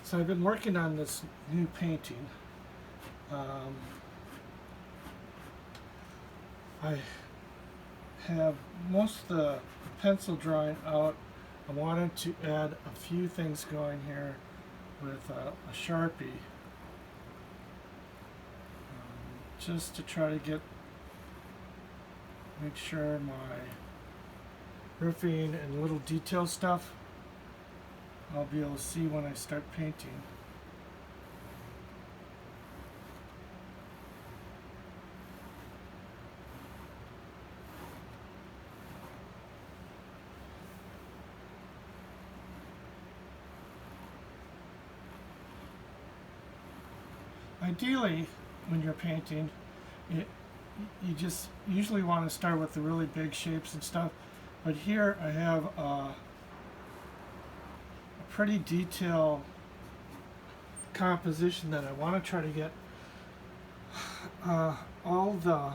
So I've been working on this new painting. Um, I have most of the pencil drawing out. I wanted to add a few things going here with a Sharpie, just to try to make sure my roofing and little detail stuff I'll be able to see when I start painting. Ideally, when you're painting, it, you just usually want to start with the really big shapes and stuff. But here I have a pretty detailed composition that I want to try to get all the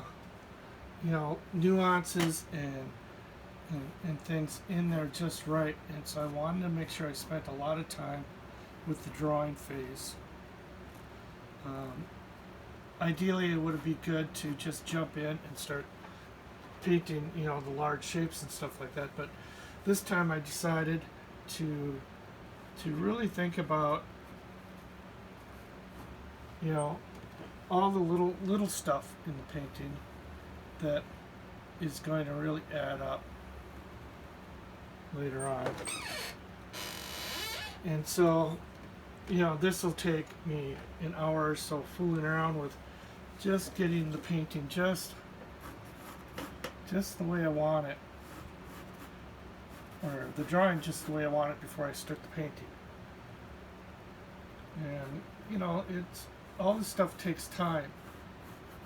nuances and things in there just right. And so I wanted to make sure I spent a lot of time with the drawing phase. Ideally, it would be good to just jump in and start painting, the large shapes and stuff like that. But this time, I decided to really think about, all the little stuff in the painting that is going to really add up later on. And so, this will take me an hour or so fooling around with just getting the painting just the way I want it, or the drawing just the way I want it before I start the painting. And it's all this stuff takes time,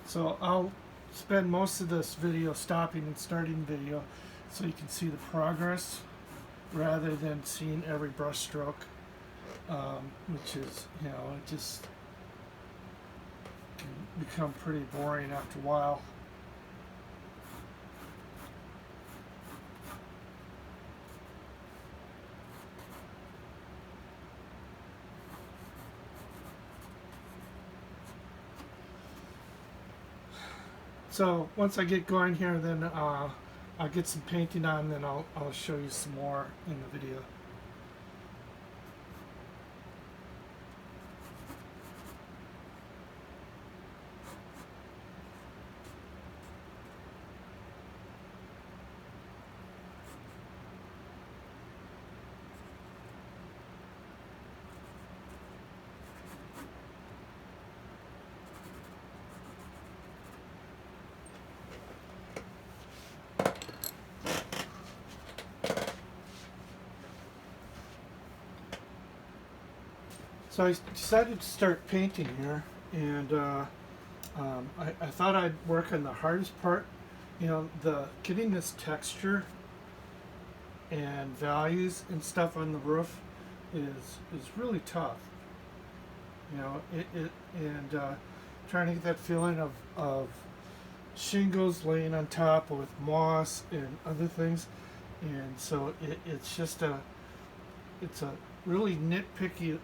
so I'll spend most of this video stopping and starting the video so you can see the progress rather than seeing every brush stroke, which is, it just can become pretty boring after a while. So once I get going here, then I'll get some painting on, then I'll show you some more in the video. So I decided to start painting here, and I thought I'd work on the hardest part, the getting this texture and values and stuff on the roof is really tough. Trying to get that feeling of shingles laying on top with moss and other things, and so it's a really nitpicky,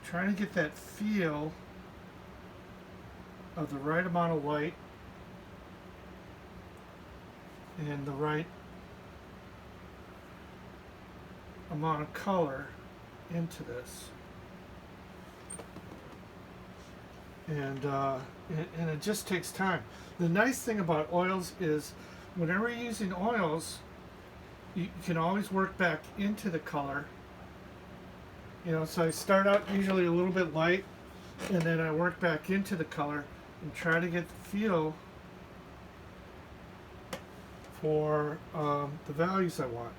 trying to get that feel of the right amount of light and the right amount of color into this. And it just takes time. The nice thing about oils is whenever you're using oils, you can always work back into the color. So I start out usually a little bit light, and then I work back into the color and try to get the feel for the values I want.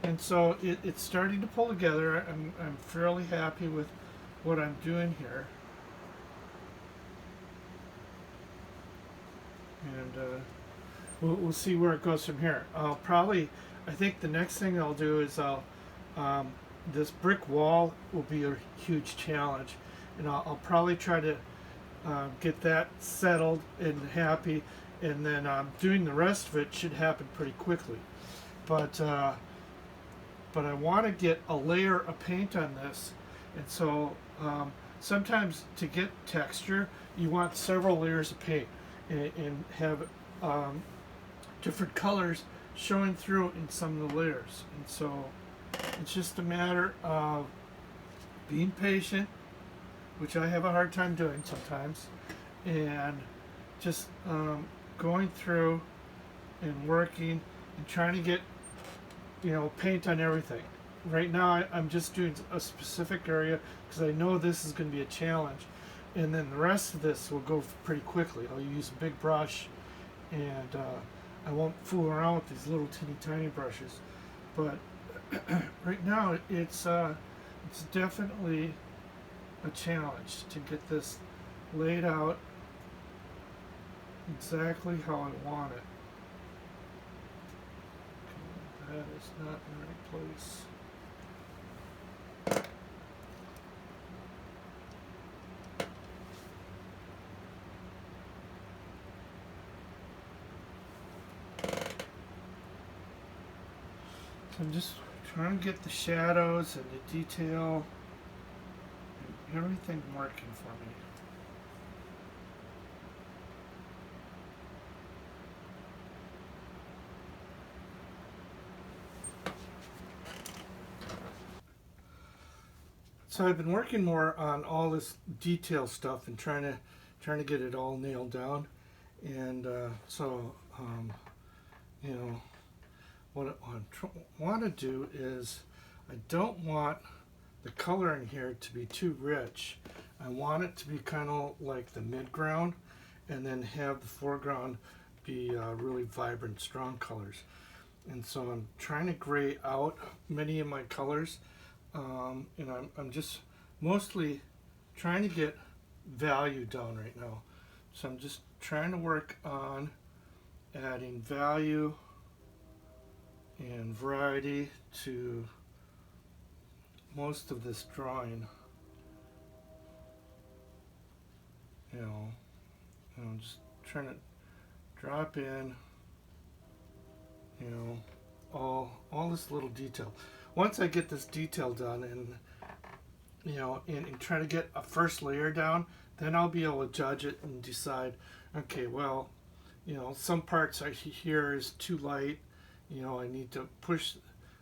And so it's starting to pull together. I'm fairly happy with what I'm doing here. And we'll see where it goes from here. I think the next thing I'll do is this brick wall will be a huge challenge, and I'll probably try to get that settled and happy, and then doing the rest of it should happen pretty quickly. But but I want to get a layer of paint on this, and so sometimes to get texture you want several layers of paint and have different colors showing through in some of the layers. And so it's just a matter of being patient, which I have a hard time doing sometimes, and just going through and working and trying to get, you know, paint on everything. Right now I'm just doing a specific area because I know this is going to be a challenge, and then the rest of this will go pretty quickly. I'll use a big brush, and I won't fool around with these little teeny tiny brushes. But right now it's definitely a challenge to get this laid out exactly how I want it. Okay, that is not in the right place. So I'm just trying to get the shadows and the detail and everything working for me. So I've been working more on all this detail stuff and trying to get it all nailed down, and you know, what I want to do is I don't want the coloring here to be too rich. I want it to be kind of like the mid-ground, and then have the foreground be really vibrant, strong colors. And so I'm trying to gray out many of my colors, and I'm just mostly trying to get value down right now. So I'm just trying to work on adding value and variety to most of this drawing. You know, and I'm just trying to drop in, you know, all this little detail. Once I get this detail done, and you know, and try to get a first layer down, then I'll be able to judge it and decide, okay, well, you know, some parts here is too light. You know, I need to push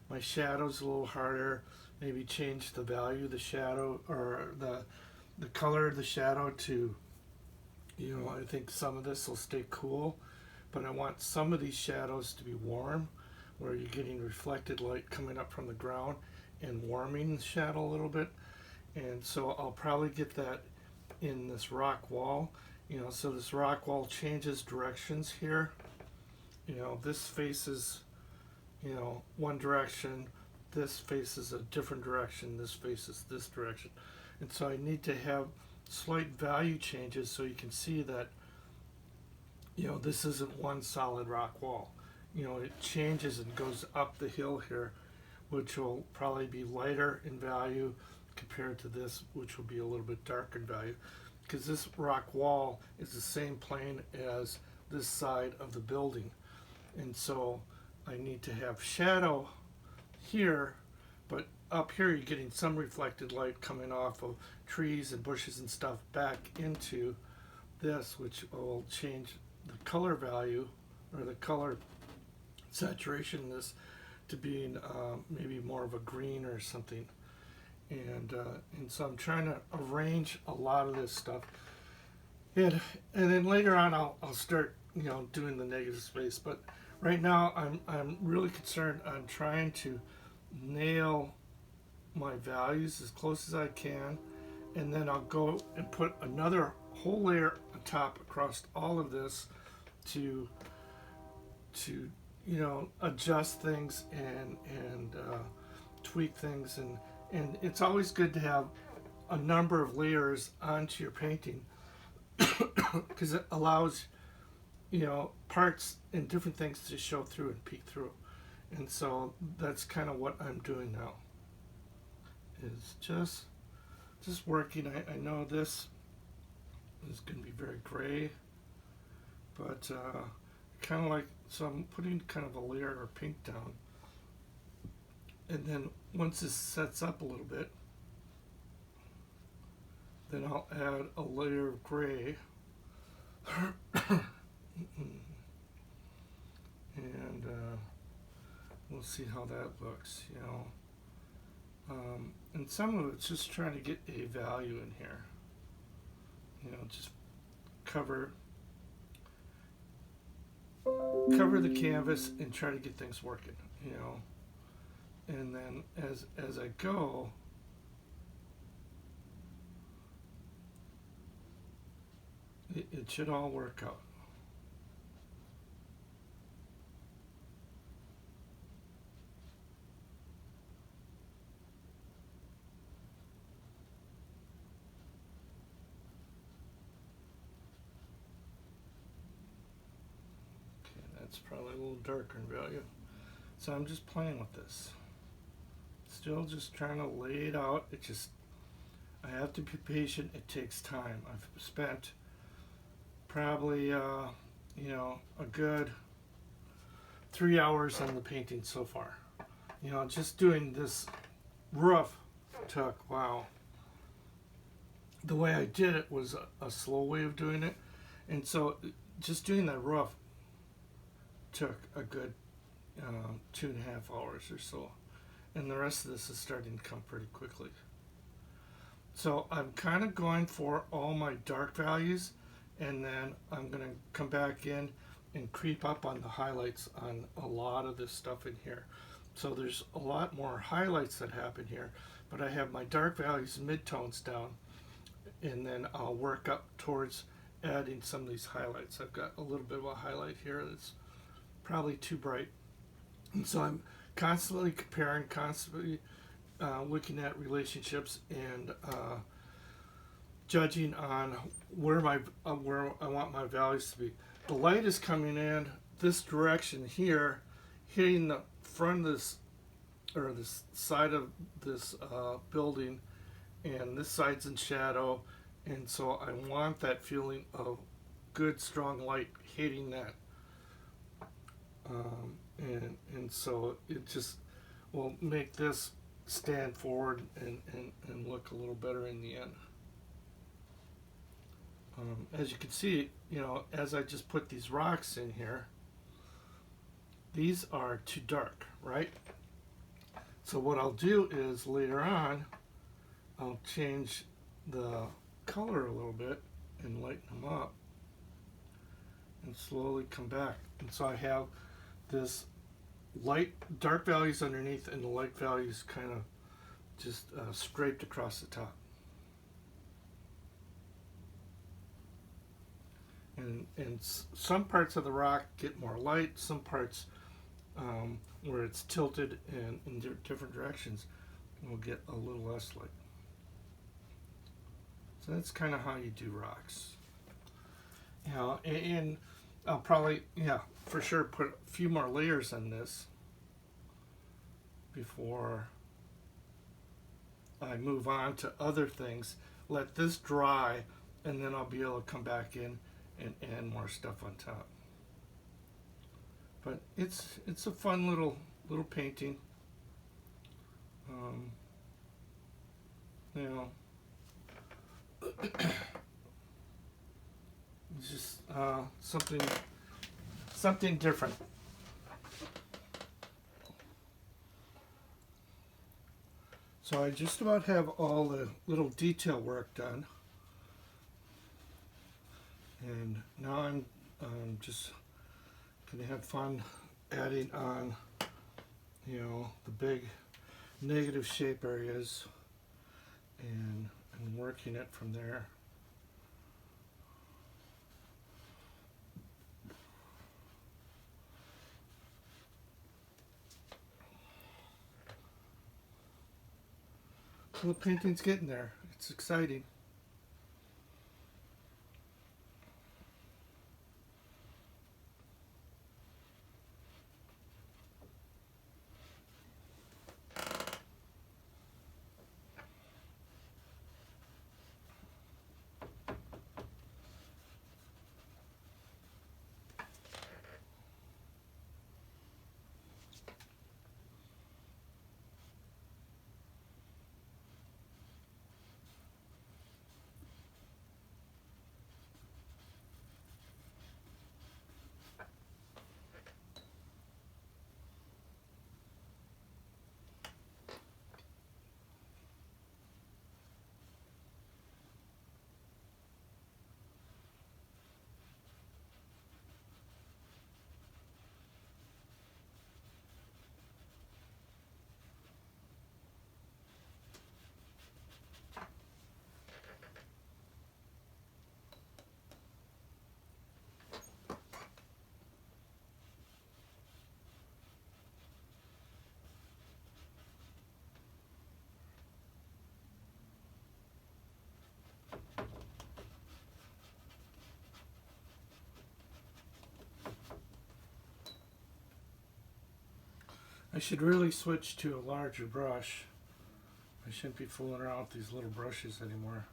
my shadows a little harder, maybe change the value of the shadow, or the color of the shadow to, you know, I think some of this will stay cool, but I want some of these shadows to be warm, where you're getting reflected light coming up from the ground and warming the shadow a little bit. And so I'll probably get that in this rock wall. You know, so this rock wall changes directions here. You know, this faces, you know, one direction, this faces a different direction, this faces this direction. And so I need to have slight value changes so you can see that, you know, this isn't one solid rock wall. You know, it changes and goes up the hill here, which will probably be lighter in value compared to this, which will be a little bit darker in value, because this rock wall is the same plane as this side of the building. And so I need to have shadow here, but up here you're getting some reflected light coming off of trees and bushes and stuff back into this, which will change the color value, or the color saturation in this, to being maybe more of a green or something. And so I'm trying to arrange a lot of this stuff, and then later on I'll start, you know, doing the negative space. But right now I'm really concerned on trying to nail my values as close as I can, and then I'll go and put another whole layer on top across all of this to you know, adjust things and tweak things. And it's always good to have a number of layers onto your painting, because it allows, you know, parts and different things to show through and peek through. And so that's kind of what I'm doing now, is just working. I know this is going to be very gray, but kind of like, so I'm putting kind of a layer of pink down, And then once this sets up a little bit, then I'll add a layer of gray. And we'll see how that looks, you know. And some of it's just trying to get a value in here. You know, just cover the canvas and try to get things working, you know. And then as I go, it should all work out. Okay, that's probably a little darker in value. So I'm just playing with this. Still just trying to lay it out. It just, I have to be patient. It takes time. I've spent probably, you know, a good 3 hours on the painting so far. You know, just doing this roof took, wow. The way I did it was a slow way of doing it. And so just doing that roof took a good 2.5 hours or so. And the rest of this is starting to come pretty quickly. So I'm kind of going for all my dark values, and then I'm going to come back in and creep up on the highlights on a lot of this stuff in here. So there's a lot more highlights that happen here, but I have my dark values and midtones down, and then I'll work up towards adding some of these highlights. I've got a little bit of a highlight here that's probably too bright. And so I'm constantly comparing, constantly looking at relationships and judging on where I want my values to be. The light is coming in this direction here, hitting the front of this, or this side of this building, and this side's in shadow, and so I want that feeling of good strong light hitting that. And so it just will make this stand forward and look a little better in the end. As you can see, you know, as I just put these rocks in here, these are too dark, right? So what I'll do is later on, I'll change the color a little bit and lighten them up and slowly come back. And so I have this dark values underneath and the light values kind of just scraped across the top. And some parts of the rock get more light, some parts where it's tilted and in different directions will get a little less light. So that's kind of how you do rocks. You know, and I'll probably, yeah, for sure put a few more layers on this before I move on to other things. Let this dry, and then I'll be able to come back in and add more stuff on top. But it's a fun little painting. You know, it's just something different. So I just about have all the little detail work done, and now I'm just gonna have fun adding on, you know, the big negative shape areas and working it from there. So the painting's getting there. It's exciting. I should really switch to a larger brush. I shouldn't be fooling around with these little brushes anymore.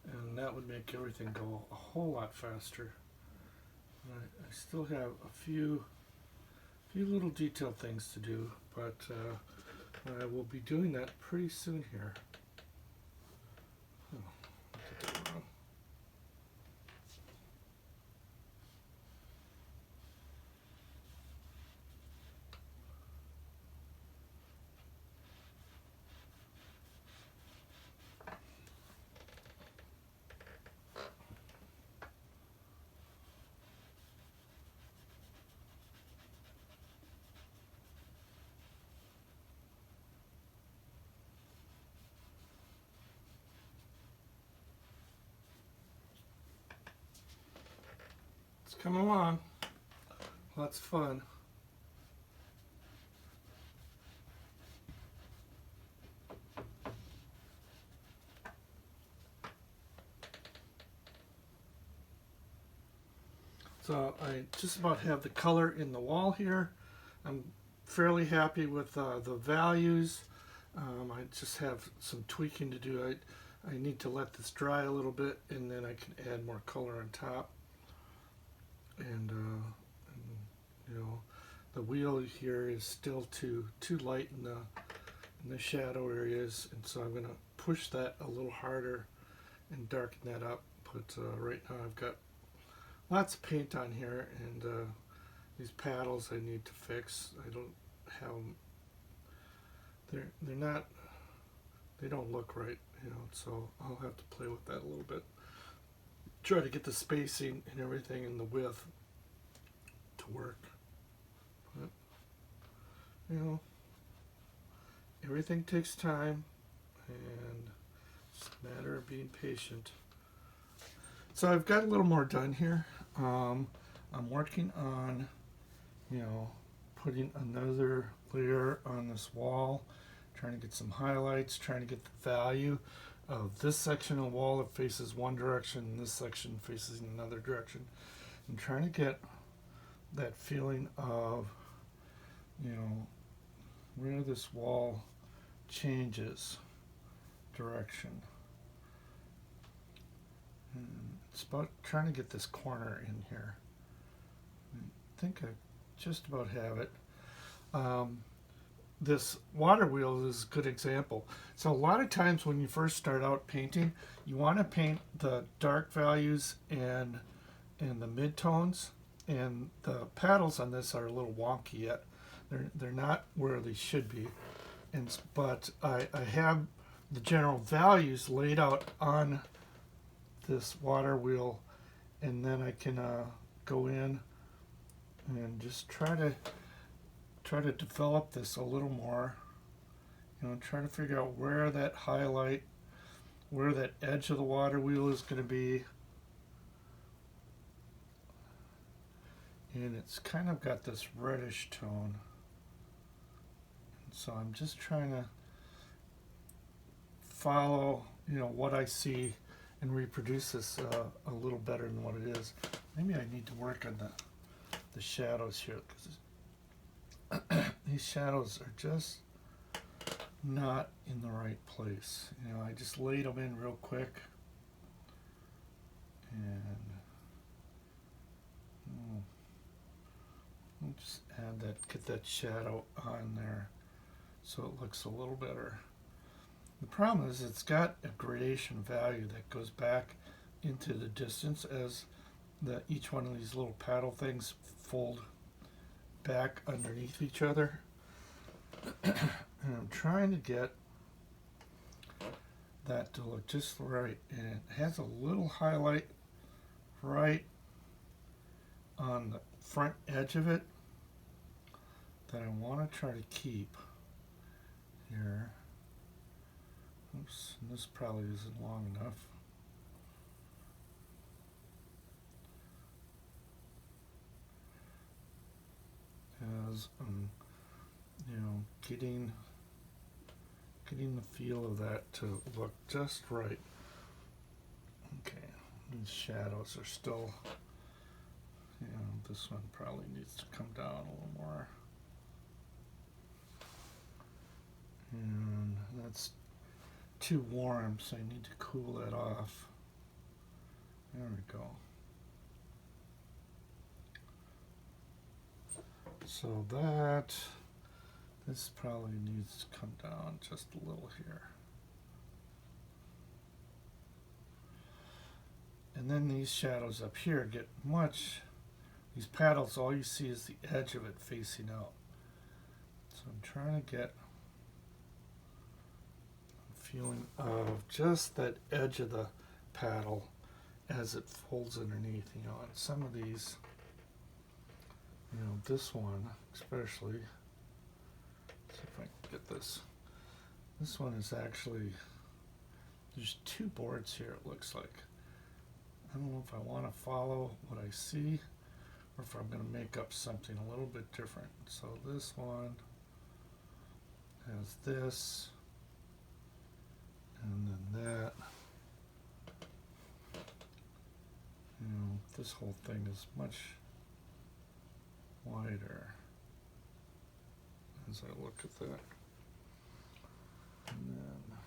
And that would make everything go a whole lot faster. I still have a few little detailed things to do, but I will be doing that pretty soon here. Oh, I did that wrong. It's coming along. Lots of fun. So I just about have the color in the wall here. I'm fairly happy with the values. I just have some tweaking to do. I need to let this dry a little bit, and then I can add more color on top. And you know, the wheel here is still too light in the shadow areas, and so I'm going to push that a little harder and darken that up. But right now I've got lots of paint on here, and these paddles I need to fix. I don't have them. They're not. They don't look right, you know. So I'll have to play with that a little bit. Try to get the spacing and everything and the width to work. But you know, everything takes time, and it's a matter of being patient. So I've got a little more done here. I'm working on, you know, putting another layer on this wall, trying to get some highlights, trying to get the value of this section of the wall that faces one direction and this section faces another direction, and trying to get that feeling of, you know, where this wall changes direction. And it's about trying to get this corner in here. I think I just about have it. This water wheel is a good example. So a lot of times when you first start out painting, you want to paint the dark values and the midtones, and the paddles on this are a little wonky yet. They're not where they should be. But I have the general values laid out on this water wheel, and then I can go in and just try to develop this a little more, you know, try to figure out where that highlight, where that edge of the water wheel is going to be. And it's kind of got this reddish tone, and so I'm just trying to follow, you know, what I see and reproduce this a little better than what it is. Maybe I need to work on the shadows here, because these shadows are just not in the right place. You know, I just laid them in real quick, and I'll just add that, get that shadow on there so it looks a little better. The problem is it's got a gradation value that goes back into the distance as each one of these little paddle things fold back underneath each other. And I'm trying to get that to look just right, and it has a little highlight right on the front edge of it that I want to try to keep here. Oops, this probably isn't long enough. As you know, getting the feel of that to look just right. Okay, these shadows are still, you know, this one probably needs to come down a little more. And that's too warm, so I need to cool that off. There we go. So this probably needs to come down just a little here. And then these shadows up here get these paddles, all you see is the edge of it facing out. So I'm trying to get a feeling of just that edge of the paddle as it folds underneath, you know. And some of these, you know, this one especially, see if I can get this. This one is actually, there's two boards here it looks like. I don't know if I want to follow what I see or if I'm going to make up something a little bit different. So this one has this, and then that. You know, this whole thing is much wider as I look at that. And then,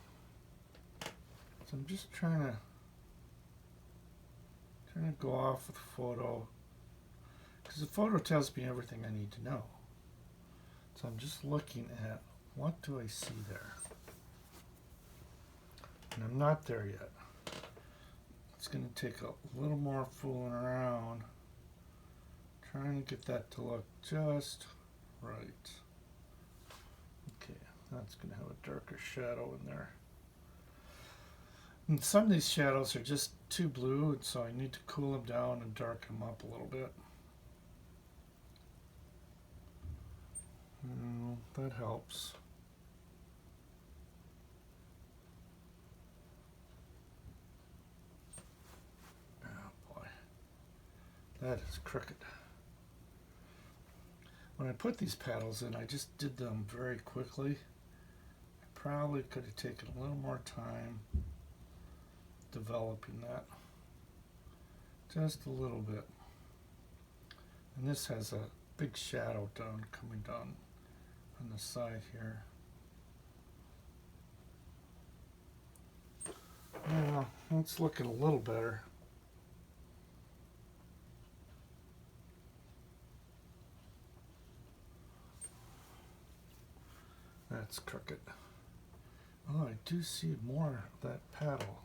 so I'm just trying to go off with the photo, because the photo tells me everything I need to know. So I'm just looking at, what do I see there? And I'm not there yet. It's going to take a little more fooling around, trying to get that to look just right. Okay, that's going to have a darker shadow in there. And some of these shadows are just too blue, and so I need to cool them down and darken them up a little bit. That helps. Oh boy, that is crooked. When I put these paddles in, I just did them very quickly. I probably could have taken a little more time developing that, just a little bit. And this has a big shadow coming down on the side here. Yeah, it's looking a little better. That's crooked. Oh, I do see more of that paddle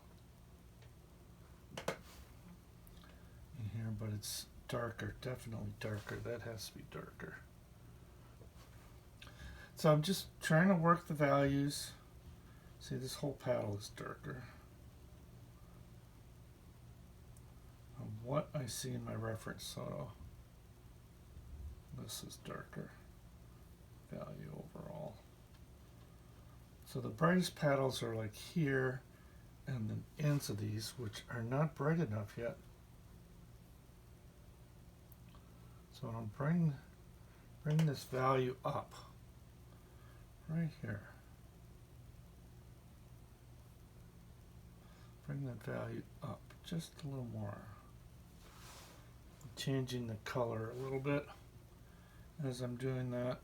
in here, but it's darker, definitely darker. That has to be darker. So I'm just trying to work the values. See, this whole paddle is darker. Of what I see in my reference photo, this is darker value overall. So the brightest paddles are like here and the ends of these, which are not bright enough yet. So I'm bring this value up right here. Bring that value up just a little more. Changing the color a little bit as I'm doing that.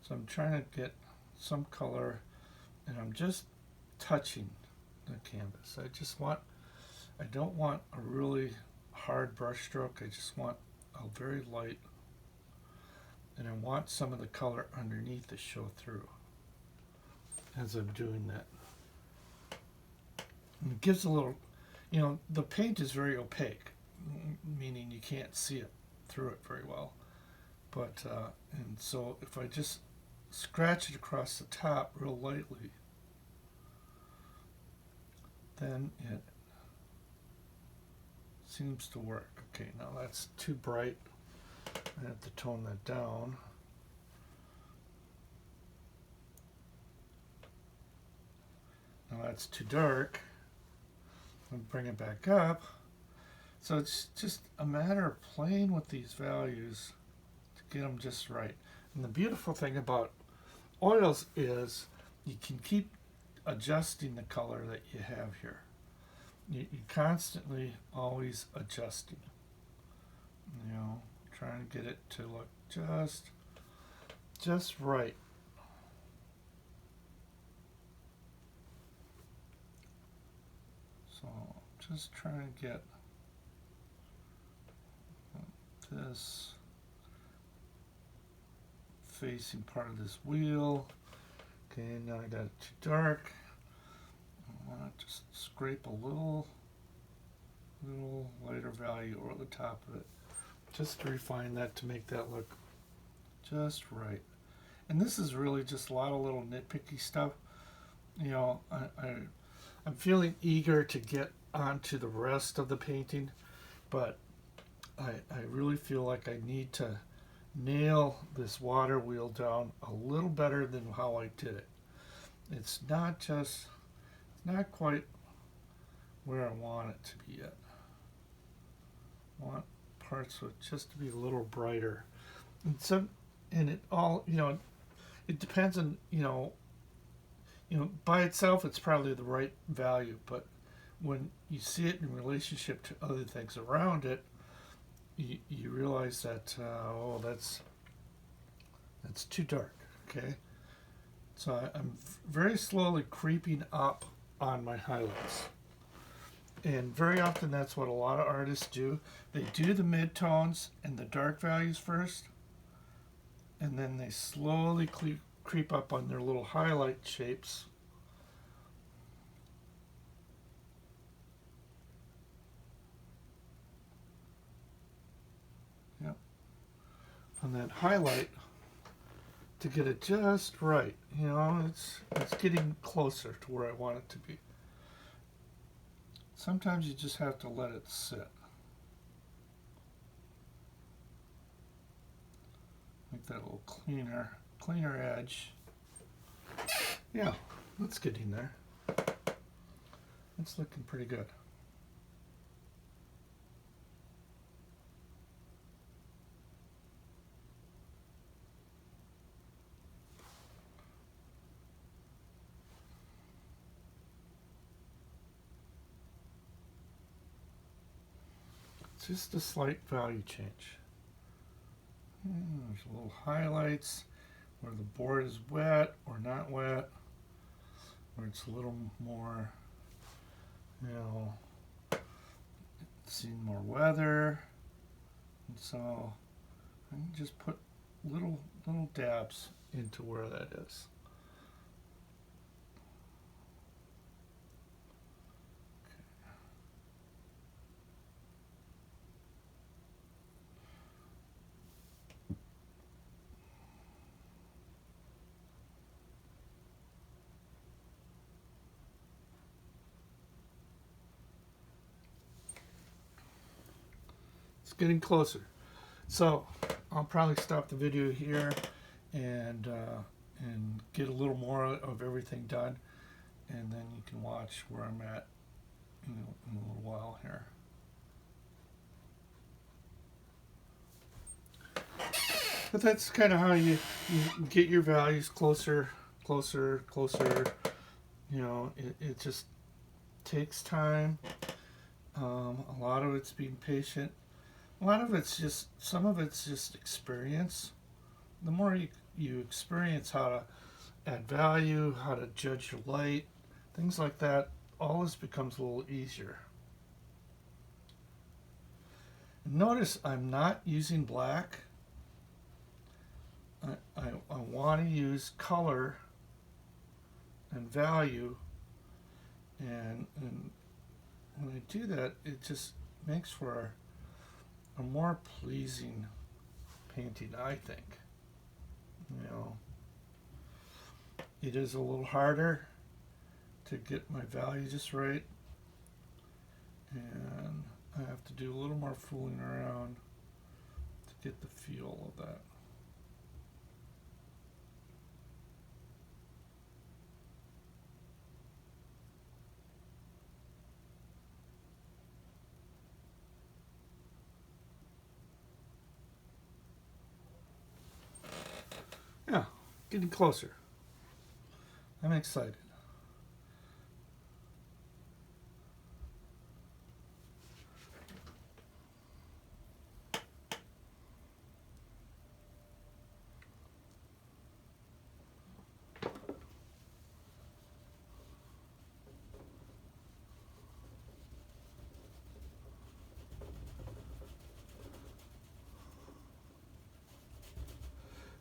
So I'm trying to get some color, and I'm just touching the canvas. I don't want a really hard brush stroke. I just want a very light, and I want some of the color underneath to show through as I'm doing that. And it gives a little, you know, the paint is very opaque, meaning you can't see it through it very well. But, and so if I just scratch it across the top real lightly, then it seems to work. Okay, now that's too bright. I have to tone that down. Now that's too dark. I'll bring it back up. So it's just a matter of playing with these values to get them just right. And the beautiful thing about oils is you can keep adjusting the color that you have here. You're constantly always adjusting, you know, trying to get it to look just right. So just trying to get this facing part of this wheel. Okay, now I got it too dark. I want to just scrape a little lighter value over the top of it, just to refine that, to make that look just right. And this is really just a lot of little nitpicky stuff. You know, I'm feeling eager to get onto the rest of the painting, but I really feel like I need to nail this water wheel down a little better than how I did it. It's not quite where I want it to be yet. I want parts of it just to be a little brighter. And it all, it depends on, by itself it's probably the right value, but when you see it in relationship to other things around it, you realize that that's too dark. Okay, so I'm very slowly creeping up on my highlights, and very often that's what a lot of artists do. They do the midtones and the dark values first, and then they slowly creep up on their little highlight shapes. Yep. On that highlight to get it just right. It's getting closer to where I want it to be. Sometimes you just have to let it sit. Make that a little cleaner edge. Yeah, that's getting there. It's looking pretty good. Just a slight value change. There's little highlights where the board is wet or not wet, where it's a little more, seen more weather. And so I can just put little dabs into where that is. Getting closer, so I'll probably stop the video here and get a little more of everything done, and then you can watch where I'm at in a little while here. But that's kind of how you get your values closer. It just takes time. A lot of it's being patient. A lot of it's some of it's just experience. The more you experience how to add value, how to judge your light, things like that, all this becomes a little easier. Notice I'm not using black. I want to use color and value, and when I do that, it just makes for a more pleasing painting, I think. It is a little harder to get my value just right, and I have to do a little more fooling around to get the feel of that. Yeah, getting closer. I'm excited.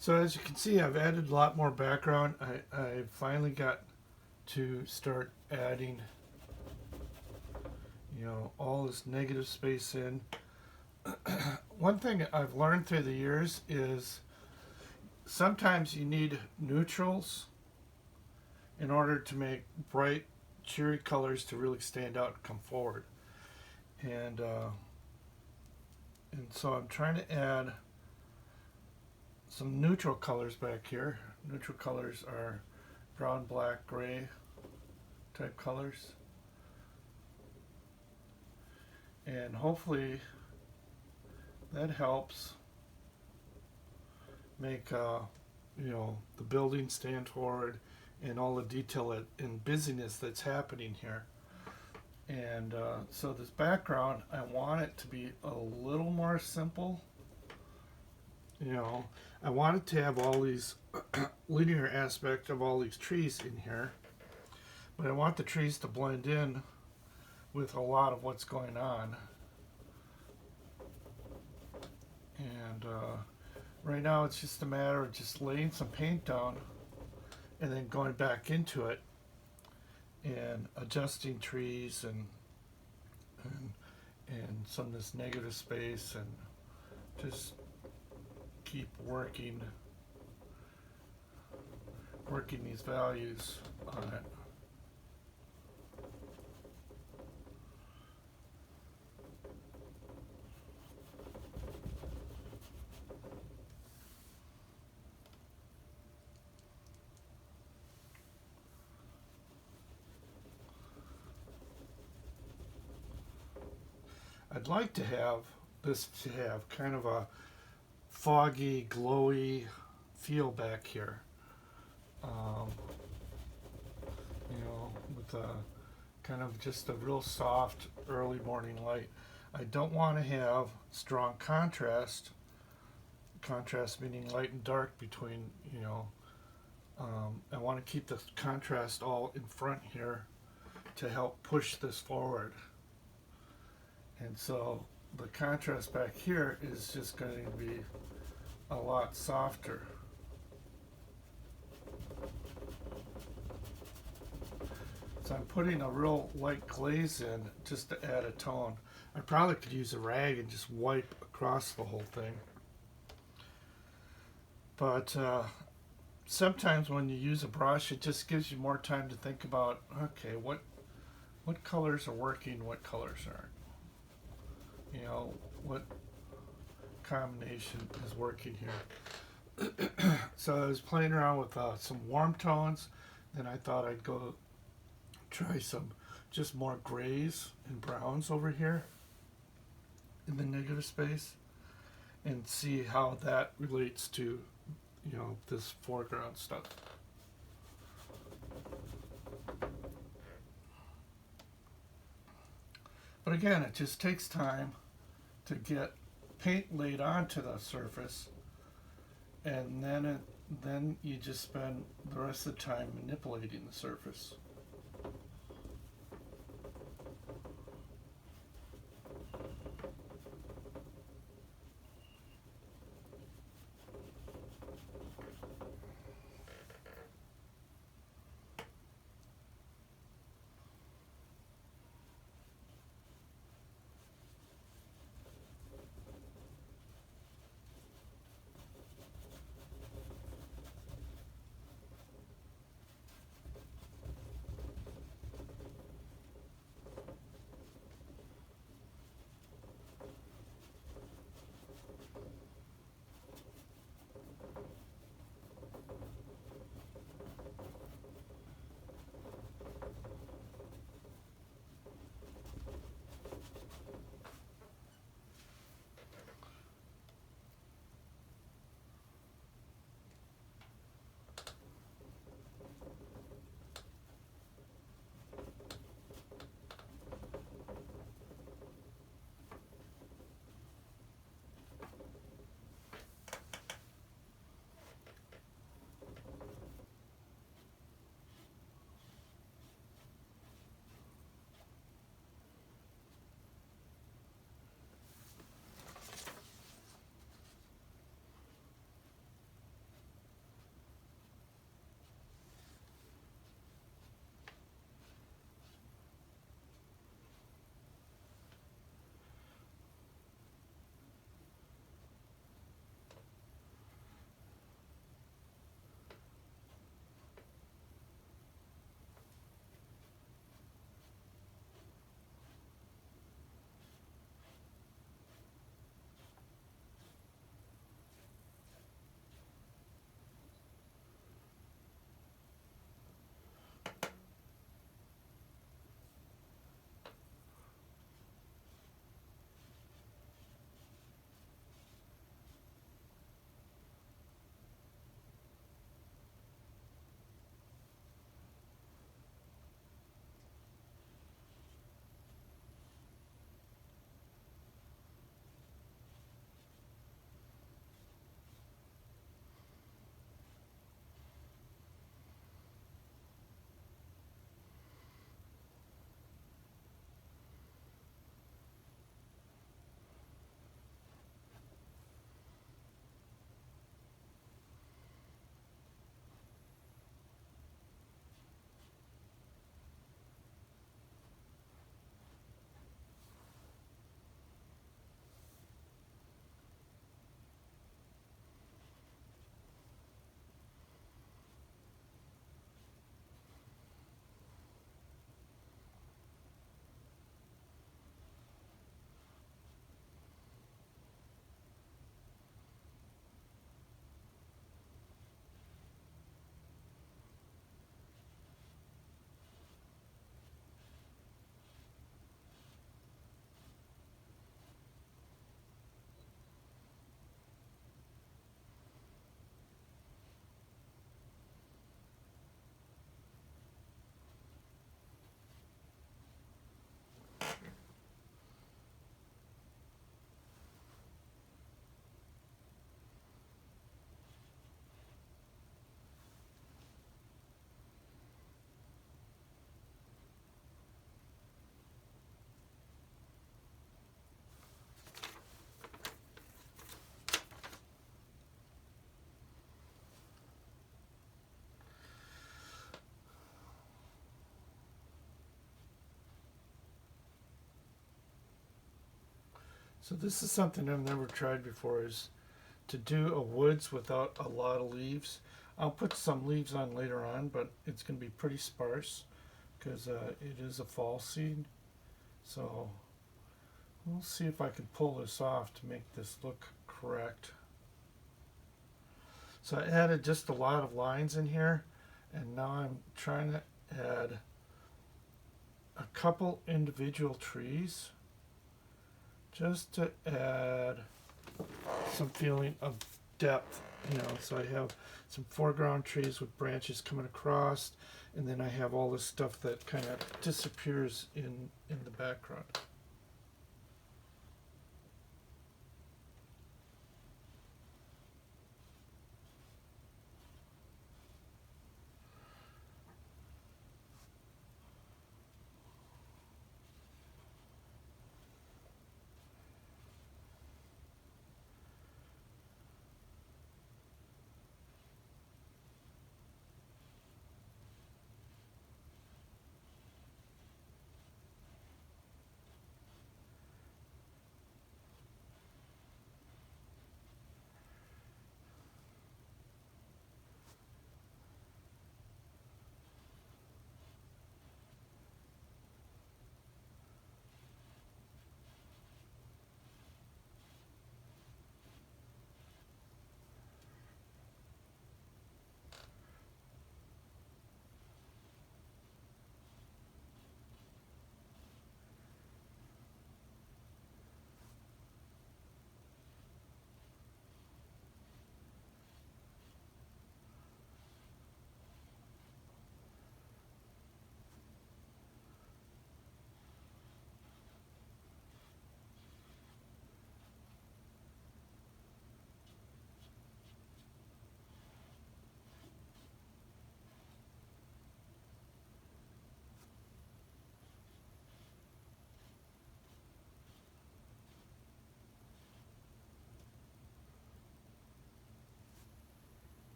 So as you can see, I've added a lot more background. I finally got to start adding, all this negative space in. One thing I've learned through the years is sometimes you need neutrals in order to make bright, cheery colors to really stand out and come forward. And so I'm trying to add some neutral colors back here. Neutral colors are brown, black, gray type colors. And hopefully that helps make the building stand forward and all the detail and busyness that's happening here. And so this background, I want it to be a little more simple. I want it to have all these linear aspect of all these trees in here, but I want the trees to blend in with a lot of what's going on. And right now it's just a matter of just laying some paint down and then going back into it and adjusting trees and some of this negative space, and just keep working these values on it. I'd like to have this to have kind of a foggy, glowy feel back here. With a kind of just a real soft early morning light. I don't want to have strong contrast. Contrast meaning light and dark between, I want to keep the contrast all in front here to help push this forward. And so the contrast back here is just going to be a lot softer. So I'm putting a real light glaze in just to add a tone. I probably could use a rag and just wipe across the whole thing. But sometimes when you use a brush, it just gives you more time to think about, okay, what colors are working, what colors aren't. What combination is working here. So I was playing around with some warm tones. Then I thought I'd go try some just more grays and browns over here in the negative space and see how that relates to this foreground stuff. But again, it just takes time to get paint laid onto the surface, and then you just spend the rest of the time manipulating the surface. So this is something I've never tried before, is to do a woods without a lot of leaves. I'll put some leaves on later on, but it's going to be pretty sparse because it is a fall seed. So we'll see if I can pull this off to make this look correct. So I added just a lot of lines in here, and now I'm trying to add a couple individual trees just to add some feeling of depth, so I have some foreground trees with branches coming across, and then I have all this stuff that kind of disappears in the background.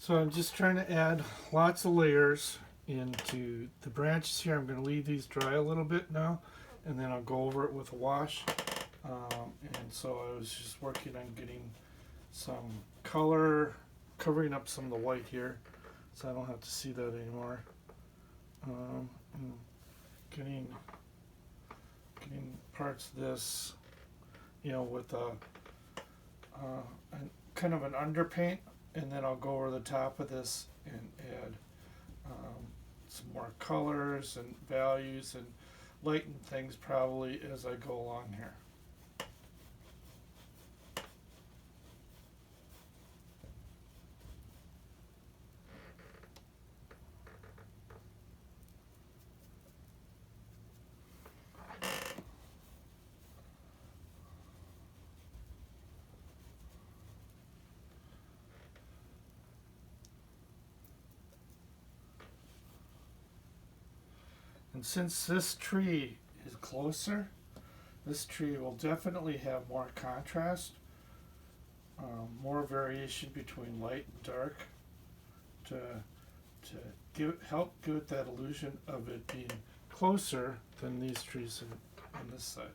So I'm just trying to add lots of layers into the branches here. I'm going to leave these dry a little bit now, and then I'll go over it with a wash. And so I was just working on getting some color, covering up some of the white here, so I don't have to see that anymore. And getting parts of this, with a kind of an underpaint, and then I'll go over the top of this and add some more colors and values and lighten things probably as I go along here. And since this tree is closer, this tree will definitely have more contrast, more variation between light and dark to help give it that illusion of it being closer than these trees on this side.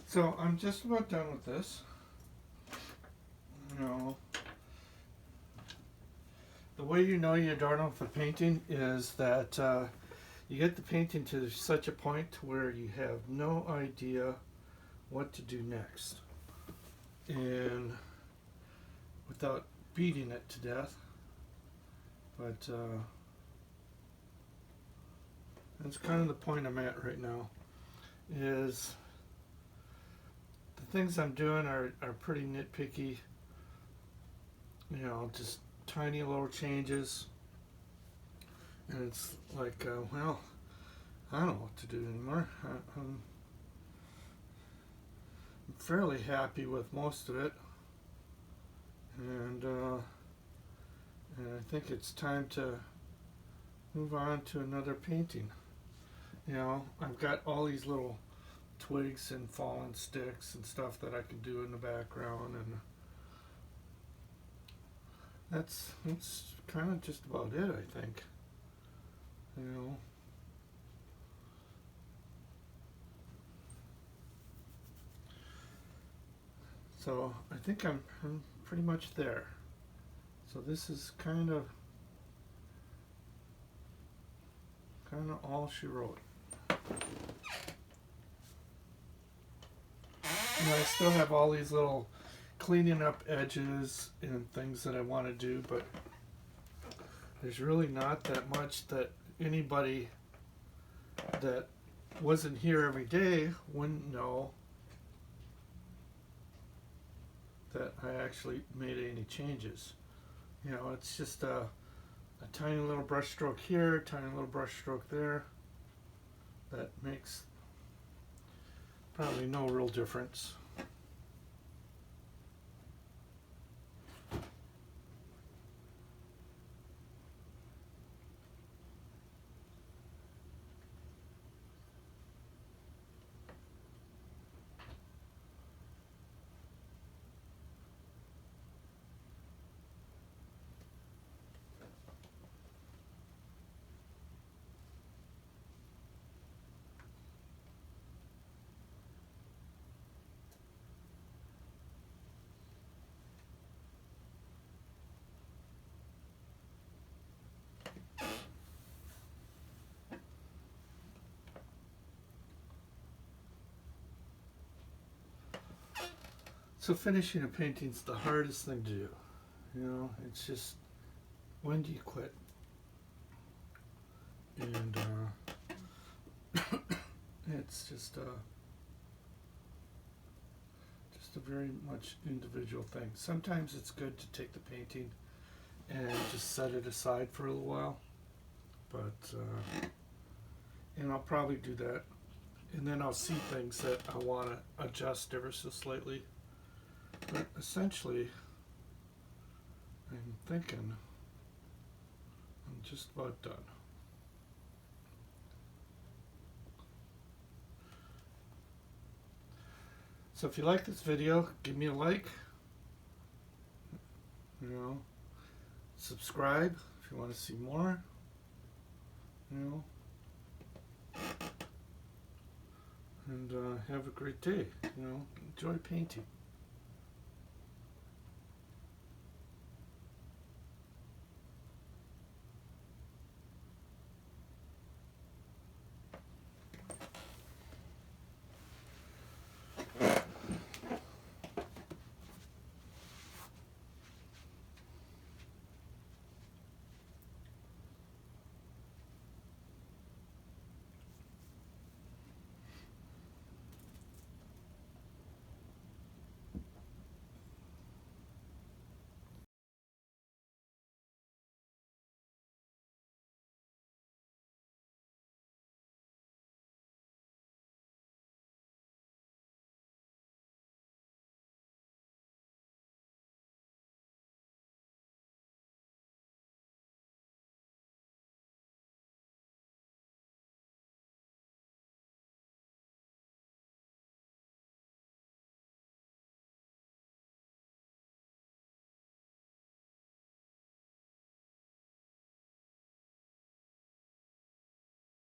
So I'm just about done with this. The way you're done with the painting is that you get the painting to such a point where you have no idea what to do next, and without beating it to death. But that's kind of the point I'm at right now. Is the things I'm doing are pretty nitpicky. Just tiny little changes. And it's like, well, I don't know what to do anymore. I'm fairly happy with most of it. And I think it's time to move on to another painting. You know, I've got all these little twigs and fallen sticks and stuff that I can do in the background, and that's kind of just about it, I think. You know. So I think I'm pretty much there. So this is kind of all she wrote. You know, I still have all these little cleaning up edges and things that I want to do, but there's really not that much that anybody that wasn't here every day wouldn't know that I actually made any changes. You know, it's just a tiny little brush stroke here, tiny little brush stroke there, that makes probably no real difference. So finishing a painting's the hardest thing to do. You know, it's just, when do you quit? And it's just a very much individual thing. Sometimes it's good to take the painting and just set it aside for a little while, but and I'll probably do that, and then I'll see things that I want to adjust ever so slightly. But essentially, I'm thinking I'm just about done. So if you like this video, give me a like. You know, subscribe if you want to see more. You know, and have a great day. You know, enjoy painting.